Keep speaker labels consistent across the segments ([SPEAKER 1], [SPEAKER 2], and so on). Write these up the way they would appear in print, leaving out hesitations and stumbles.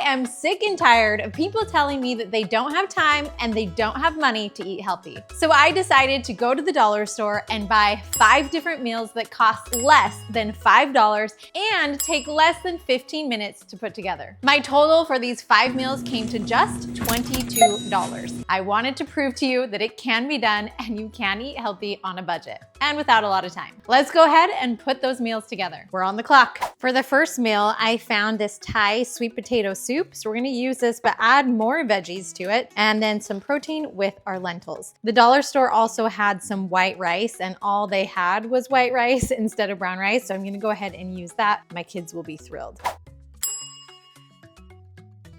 [SPEAKER 1] am sick and tired of people telling me that they don't have time and they don't have money to eat healthy. So I decided to go to the dollar store and buy 5 different meals that cost less than $5 and take less than 15 minutes to put together. My total for these 5 meals came to just $22. I wanted to prove to you that it can be done and you can eat healthy on a budget and without a lot of time. Let's go ahead and put those meals together. We're on the clock. For the first meal, I found this Thai sweet potato soup. So we're gonna use this, but add more veggies to it and then some protein with our lentils. The dollar store also had some white rice and all they had was white rice instead of brown rice. So I'm gonna go ahead and use that. My kids will be thrilled.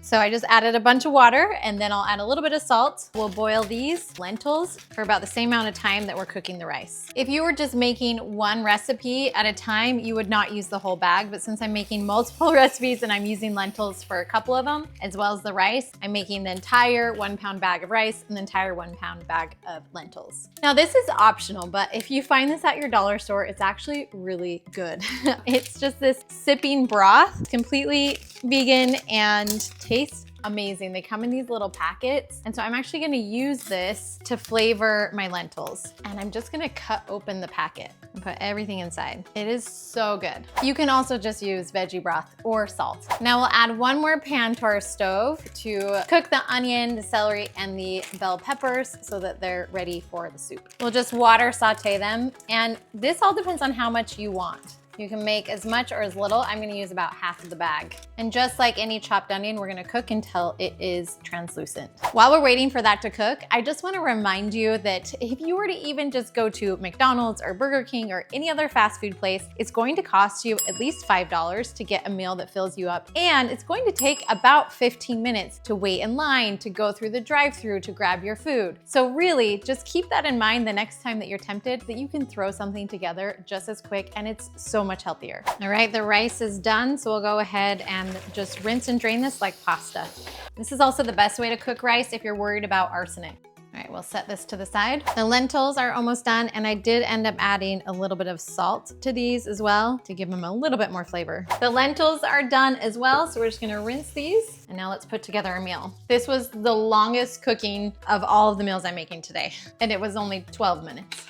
[SPEAKER 1] So I just added a bunch of water and then I'll add a little bit of salt. We'll boil these lentils for about the same amount of time that we're cooking the rice. If you were just making one recipe at a time, you would not use the whole bag, but since I'm making multiple recipes and I'm using lentils for a couple of them, as well as the rice, I'm making the entire 1 pound bag of rice and the entire 1 pound bag of lentils. Now this is optional, but if you find this at your dollar store, it's actually really good. It's just this sipping broth, completely vegan and tastes amazing. They come in these little packets. And so I'm actually gonna use this to flavor my lentils. And I'm just gonna cut open the packet and put everything inside. It is so good. You can also just use veggie broth or salt. Now we'll add 1 more pan to our stove to cook the onion, the celery, and the bell peppers so that they're ready for the soup. We'll just water saute them. And this all depends on how much you want. You can make as much or as little. I'm gonna use about half of the bag. And just like any chopped onion, we're gonna cook until it is translucent. While we're waiting for that to cook, I just wanna remind you that if you were to even just go to McDonald's or Burger King or any other fast food place, it's going to cost you at least $5 to get a meal that fills you up. And it's going to take about 15 minutes to wait in line, to go through the drive-thru, to grab your food. So really, just keep that in mind the next time that you're tempted, that you can throw something together just as quick and it's so much healthier. All right, the rice is done, so we'll go ahead and just rinse and drain this like pasta. This is also the best way to cook rice if you're worried about arsenic. All right, we'll set this to the side. The lentils are almost done, and I did end up adding a little bit of salt to these as well to give them a little bit more flavor. The lentils are done as well, so we're just gonna rinse these, and now let's put together a meal. This was the longest cooking of all of the meals I'm making today, and it was only 12 minutes.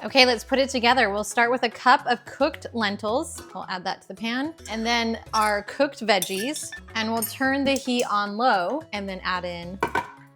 [SPEAKER 1] Okay, let's put it together. We'll start with a cup of cooked lentils. We'll add that to the pan. And then our cooked veggies. And we'll turn the heat on low and then add in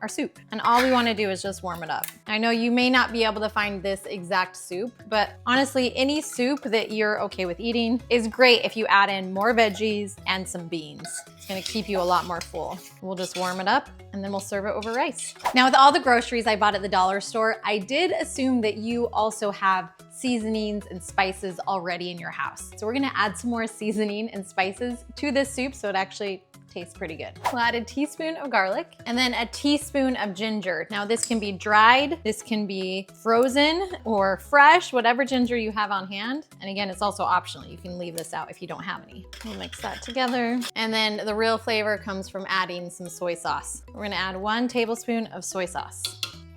[SPEAKER 1] our soup. And all we wanna do is just warm it up. I know you may not be able to find this exact soup, but honestly, any soup that you're okay with eating is great if you add in more veggies and some beans. It's gonna keep you a lot more full. We'll just warm it up and then we'll serve it over rice. Now with all the groceries I bought at the dollar store, I did assume that you also have seasonings and spices already in your house. So we're gonna add some more seasoning and spices to this soup so it actually tastes pretty good. We'll add a teaspoon of garlic and then a teaspoon of ginger. Now this can be dried, this can be frozen or fresh, whatever ginger you have on hand. And again, it's also optional. You can leave this out if you don't have any. We'll mix that together. And then the real flavor comes from adding some soy sauce. We're gonna add 1 tablespoon of soy sauce.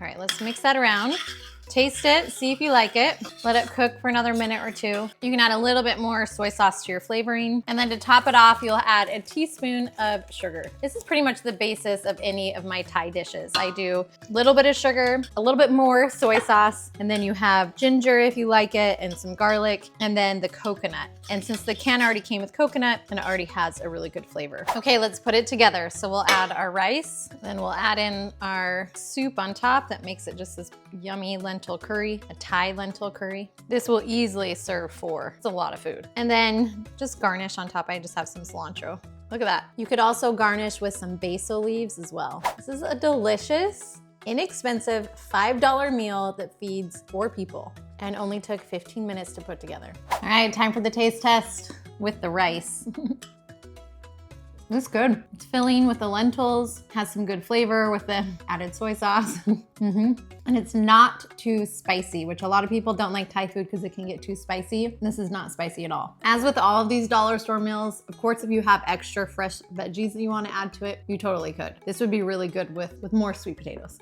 [SPEAKER 1] All right, let's mix that around. Taste it, see if you like it. Let it cook for another minute or 2. You can add a little bit more soy sauce to your flavoring. And then to top it off, you'll add a teaspoon of sugar. This is pretty much the basis of any of my Thai dishes. I do a little bit of sugar, a little bit more soy sauce, and then you have ginger if you like it, and some garlic, and then the coconut. And since the can already came with coconut, then it already has a really good flavor. Okay, let's put it together. So we'll add our rice, then we'll add in our soup on top that makes it just this yummy lentil curry, a Thai lentil curry. This will easily serve 4. It's a lot of food. And then just garnish on top. I just have some cilantro. Look at that. You could also garnish with some basil leaves as well. This is a delicious, inexpensive $5 meal that feeds 4 people and only took 15 minutes to put together. All right, time for the taste test with the rice. It's good. It's filling with the lentils, has some good flavor with the added soy sauce. And it's not too spicy, which a lot of people don't like Thai food because it can get too spicy. This is not spicy at all. As with all of these dollar store meals, of course, if you have extra fresh veggies that you want to add to it, you totally could. This would be really good with more sweet potatoes.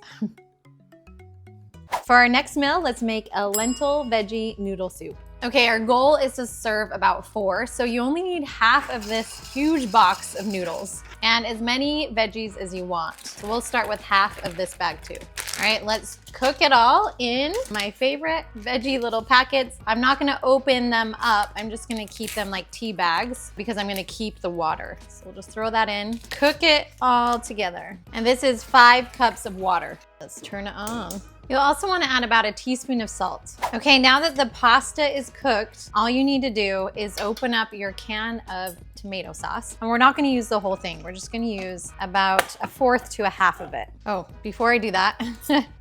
[SPEAKER 1] For our next meal, let's make a lentil veggie noodle soup. Okay, our goal is to serve about 4, so you only need half of this huge box of noodles and as many veggies as you want. So we'll start with half of this bag too. All right, let's cook it all in my favorite veggie little packets. I'm not gonna open them up. I'm just gonna keep them like tea bags because I'm gonna keep the water. So we'll just throw that in, cook it all together. And this is 5 cups of water. Let's turn it on. You'll also want to add about a teaspoon of salt. Okay, now that the pasta is cooked, all you need to do is open up your can of tomato sauce. And we're not going to use the whole thing. We're just going to use about 1/4 to 1/2 of it. Oh, before I do that,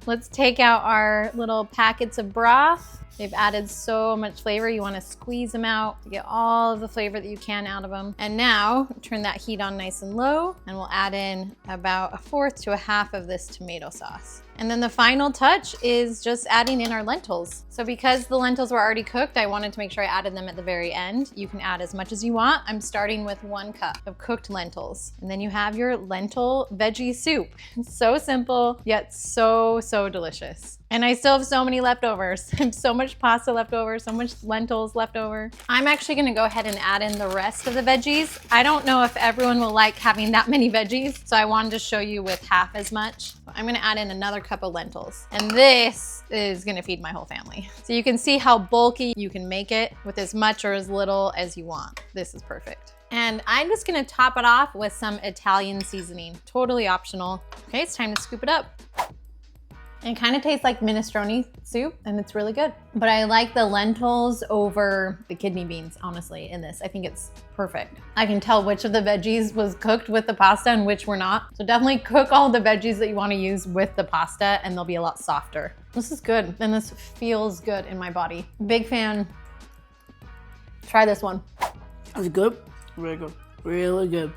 [SPEAKER 1] let's take out our little packets of broth. They've added so much flavor. You want to squeeze them out to get all of the flavor that you can out of them. And now turn that heat on nice and low, and we'll add in about 1/4 to 1/2 of this tomato sauce. And then the final touch is just adding in our lentils. So because the lentils were already cooked, I wanted to make sure I added them at the very end. You can add as much as you want. I'm starting with 1 cup of cooked lentils. And then you have your lentil veggie soup. So simple, yet so delicious. And I still have so many leftovers. I have so much pasta left over, so much lentils left over. I'm actually gonna go ahead and add in the rest of the veggies. I don't know if everyone will like having that many veggies, so I wanted to show you with half as much. I'm gonna add in another cup of lentils. And this is gonna feed my whole family. So you can see how bulky you can make it with as much or as little as you want. This is perfect. And I'm just gonna top it off with some Italian seasoning, totally optional. Okay, it's time to scoop it up. It kind of tastes like minestrone soup and it's really good. But I like the lentils over the kidney beans, honestly, in this. I think it's perfect. I can tell which of the veggies was cooked with the pasta and which were not. So definitely cook all the veggies that you want to use with the pasta and they'll be a lot softer. This is good and this feels good in my body. Big fan. Try this one.
[SPEAKER 2] It's good, really good, really good.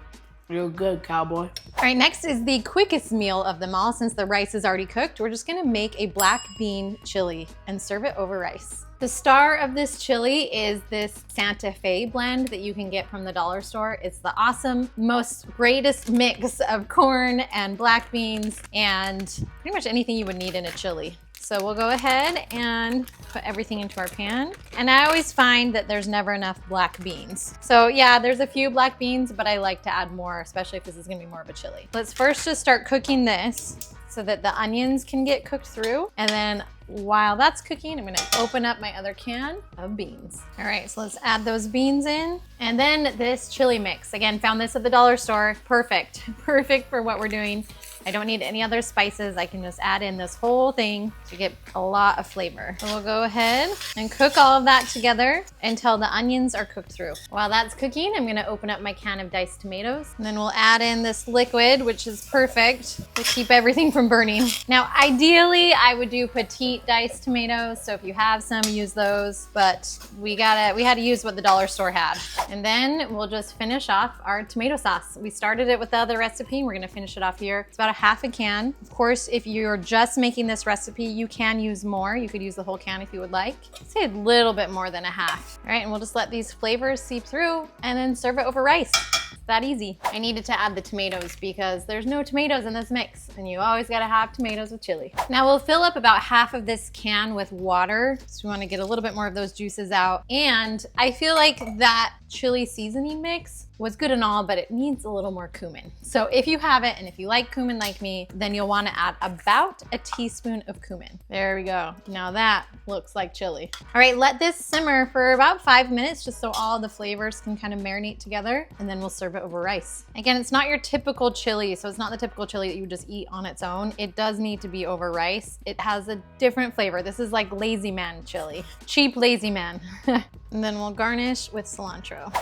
[SPEAKER 2] Real good, cowboy.
[SPEAKER 1] All right, next is the quickest meal of them all. Since the rice is already cooked, we're just gonna make a black bean chili and serve it over rice. The star of this chili is this Santa Fe blend that you can get from the dollar store. It's the awesome, most greatest mix of corn and black beans and pretty much anything you would need in a chili. So we'll go ahead and put everything into our pan. And I always find that there's never enough black beans. So yeah, there's a few black beans, but I like to add more, especially if this is gonna be more of a chili. Let's first just start cooking this so that the onions can get cooked through. And then while that's cooking, I'm gonna open up my other can of beans. All right, so let's add those beans in. And then this chili mix. Again, found this at the dollar store. Perfect, perfect for what we're doing. I don't need any other spices. I can just add in this whole thing to get a lot of flavor. So we'll go ahead and cook all of that together until the onions are cooked through. While that's cooking, I'm gonna open up my can of diced tomatoes. And then we'll add in this liquid, which is perfect to keep everything from burning. Now, ideally, I would do petite diced tomatoes. So if you have some, use those. But we had to use what the dollar store had. And then we'll just finish off our tomato sauce. We started it with the other recipe. We're gonna finish it off here. It's about half a can. Of course, if you're just making this recipe, you can use more. You could use the whole can if you would like. I'd say a little bit more than a half. All right, and we'll just let these flavors seep through and then serve it over rice. It's that easy. I needed to add the tomatoes because there's no tomatoes in this mix, and you always gotta have tomatoes with chili. Now we'll fill up about half of this can with water. So we wanna get a little bit more of those juices out. And I feel like that chili seasoning mix was good and all, but it needs a little more cumin. So if you have it, and if you like cumin like me, then you'll wanna add about a teaspoon of cumin. There we go. Now that looks like chili. All right, let this simmer for about 5 minutes, just so all the flavors can kind of marinate together, and then we'll serve it over rice. Again, it's not your typical chili, so it's not the typical chili that you would just eat on its own. It does need to be over rice. It has a different flavor. This is like lazy man chili. Cheap lazy man. And then we'll garnish with cilantro.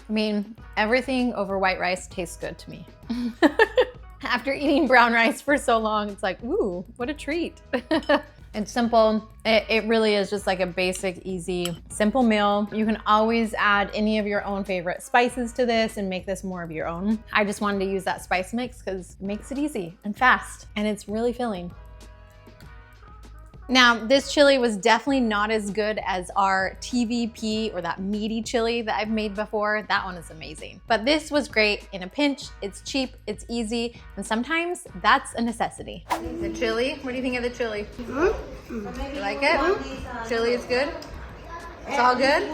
[SPEAKER 1] I mean, everything over white rice tastes good to me. After eating brown rice for so long, it's like, ooh, what a treat. It's simple. It really is just like a basic, easy, simple meal. You can always add any of your own favorite spices to this and make this more of your own. I just wanted to use that spice mix because it makes it easy and fast, and it's really filling. Now, this chili was definitely not as good as our TVP or that meaty chili that I've made before. That one is amazing. But this was great in a pinch. It's cheap, it's easy, and sometimes that's a necessity. The chili, what do you think of the chili? You like it? Chili is good? It's all good?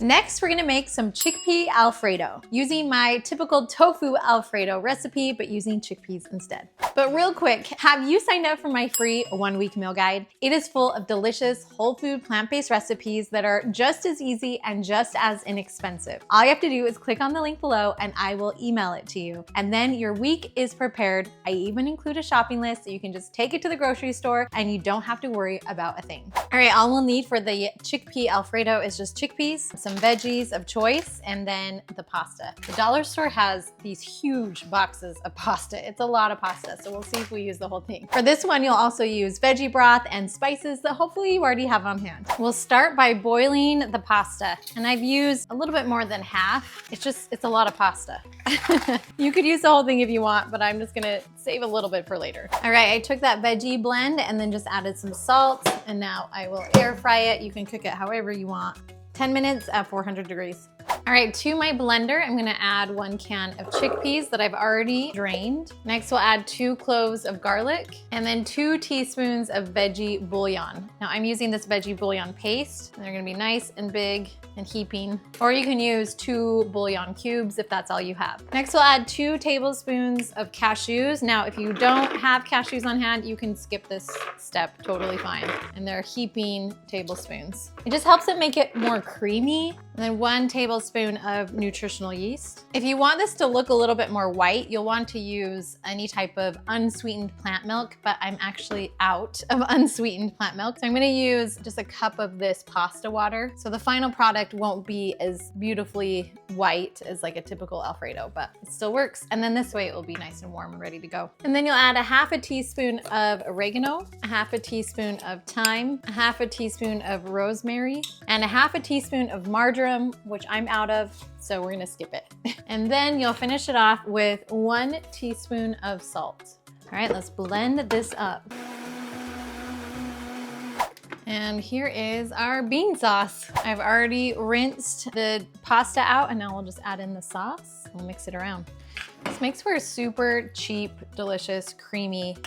[SPEAKER 1] Next, we're gonna make some chickpea Alfredo using my typical tofu Alfredo recipe, but using chickpeas instead. But real quick, have you signed up for my free 1-week meal guide? It is full of delicious, whole food, plant-based recipes that are just as easy and just as inexpensive. All you have to do is click on the link below and I will email it to you. And then your week is prepared. I even include a shopping list so you can just take it to the grocery store and you don't have to worry about a thing. All right, all we'll need for the chickpea Alfredo is just chickpeas, some veggies of choice, and then the pasta. The dollar store has these huge boxes of pasta. It's a lot of pasta, so we'll see if we use the whole thing. For this one, you'll also use veggie broth and spices that hopefully you already have on hand. We'll start by boiling the pasta, and I've used a little bit more than half. It's a lot of pasta. You could use the whole thing if you want, but I'm just gonna save a little bit for later. All right, I took that veggie blend and then just added some salt, and now I will air fry it. You can cook it however you want. 10 minutes at 400 degrees. All right, to my blender, I'm gonna add 1 can of chickpeas that I've already drained. Next, we'll add 2 cloves of garlic and then 2 teaspoons of veggie bouillon. Now, I'm using this veggie bouillon paste. They're gonna be nice and big and heaping, or you can use 2 bouillon cubes if that's all you have. Next, we'll add 2 tablespoons of cashews. Now, if you don't have cashews on hand, you can skip this step, totally fine. And they're heaping tablespoons. It just helps it make it more creamy. And then 1 tablespoon of nutritional yeast. If you want this to look a little bit more white, you'll want to use any type of unsweetened plant milk, but I'm actually out of unsweetened plant milk. So I'm gonna use just a cup of this pasta water. So the final product won't be as beautifully white as like a typical Alfredo, but it still works. And then this way it will be nice and warm and ready to go. And then you'll add 1/2 teaspoon of oregano, 1/2 teaspoon of thyme, 1/2 teaspoon of rosemary, and 1/2 teaspoon of marjoram, which I'm out of, so we're gonna skip it. And then you'll finish it off with 1 teaspoon of salt. All right, let's blend this up. And here is our bean sauce. I've already rinsed the pasta out and now we'll just add in the sauce. We'll mix it around. This makes for a super cheap, delicious, creamy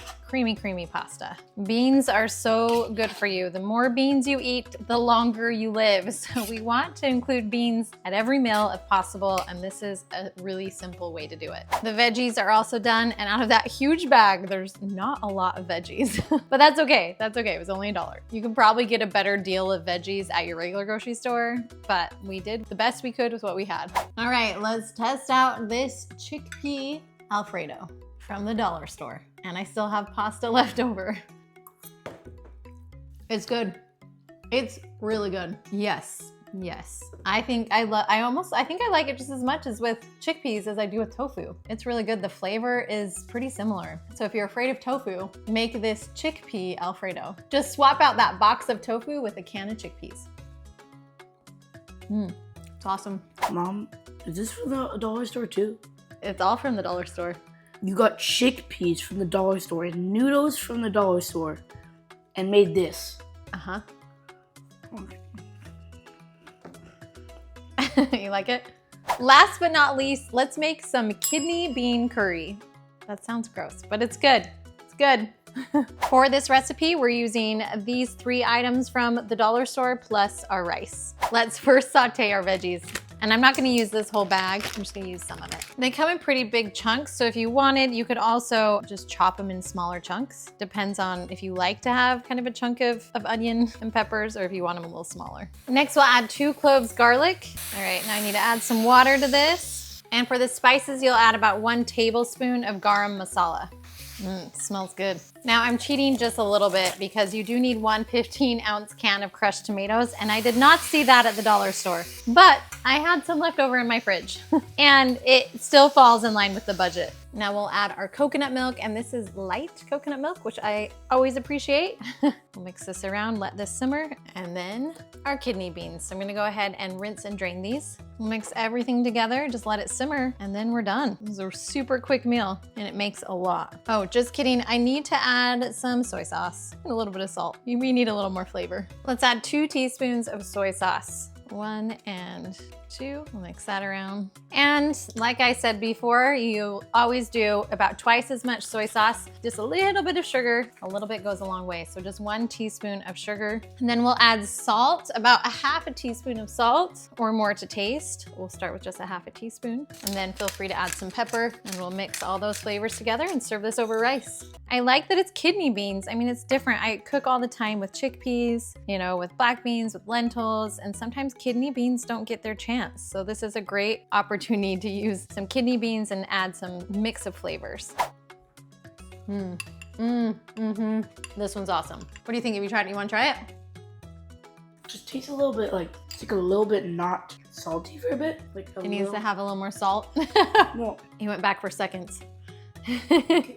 [SPEAKER 1] pasta. Beans are so good for you. The more beans you eat, the longer you live. So we want to include beans at every meal if possible, and this is a really simple way to do it. The veggies are also done, and out of that huge bag, there's not a lot of veggies, but that's okay. That's okay, it was only $1. You can probably get a better deal of veggies at your regular grocery store, but we did the best we could with what we had. All right, let's test out this chickpea Alfredo from the dollar store. And I still have pasta left over. It's good. It's really good. Yes, yes. I think I like it just as much as with chickpeas as I do with tofu. It's really good. The flavor is pretty similar. So if you're afraid of tofu, make this chickpea Alfredo. Just swap out that box of tofu with a can of chickpeas. It's awesome.
[SPEAKER 2] Mom, is this from the dollar store too?
[SPEAKER 1] It's all from the dollar store.
[SPEAKER 2] You got chickpeas from the dollar store and noodles from the dollar store and made this.
[SPEAKER 1] Uh-huh. You like it? Last but not least, let's make some kidney bean curry. That sounds gross, but it's good. It's good. For this recipe, we're using these 3 items from the dollar store plus our rice. Let's first saute our veggies. And I'm not gonna use this whole bag, I'm just gonna use some of it. They come in pretty big chunks, so if you wanted, you could also just chop them in smaller chunks. Depends on if you like to have kind of a chunk of onion and peppers or if you want them a little smaller. Next, we'll add 2 cloves garlic. All right, now I need to add some water to this. And for the spices, you'll add about 1 tablespoon of garam masala. Smells good. Now I'm cheating just a little bit because you do need 1 15-ounce can of crushed tomatoes, and I did not see that at the dollar store, but I had some left over in my fridge and it still falls in line with the budget. Now we'll add our coconut milk, and this is light coconut milk, which I always appreciate. We'll mix this around, let this simmer, and then our kidney beans. So I'm gonna go ahead and rinse and drain these. We'll mix everything together, just let it simmer, and then we're done. This is a super quick meal, and it makes a lot. Oh, just kidding. I need to add some soy sauce and a little bit of salt. We need a little more flavor. Let's add 2 teaspoons of soy sauce. 1 and 2. We'll mix that around. And like I said before, you always do about twice as much soy sauce, just a little bit of sugar. A little bit goes a long way. So just 1 teaspoon of sugar. And then we'll add salt, about a half a teaspoon of salt or more to taste. We'll start with just a half a teaspoon. And then feel free to add some pepper and we'll mix all those flavors together and serve this over rice. I like that it's kidney beans. I mean, it's different. I cook all the time with chickpeas, you know, with black beans, with lentils, and sometimes kidney beans don't get their chance. So this is a great opportunity to use some kidney beans and add some mix of flavors. This one's awesome. What do you think? Have you tried it? You want to try it?
[SPEAKER 2] Just tastes a little bit like, it's like a little bit not salty for a bit. Like
[SPEAKER 1] It needs to have a little more salt.
[SPEAKER 2] No.
[SPEAKER 1] He went back for seconds.
[SPEAKER 2] Okay,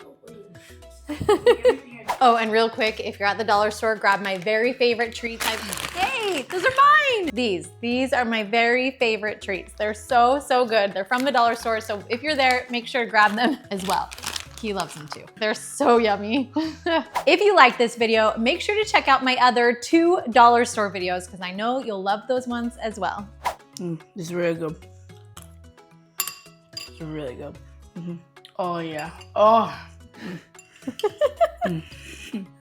[SPEAKER 1] Oh, and real quick, if you're at the dollar store, grab my very favorite treats. Hey, those are mine! These are my very favorite treats. They're so, so good. They're from the dollar store, so if you're there, make sure to grab them as well. He loves them too. They're so yummy. If you like this video, make sure to check out my other 2 dollar store videos because I know you'll love those ones as well.
[SPEAKER 2] This is really good. It's really good. Oh yeah. Oh.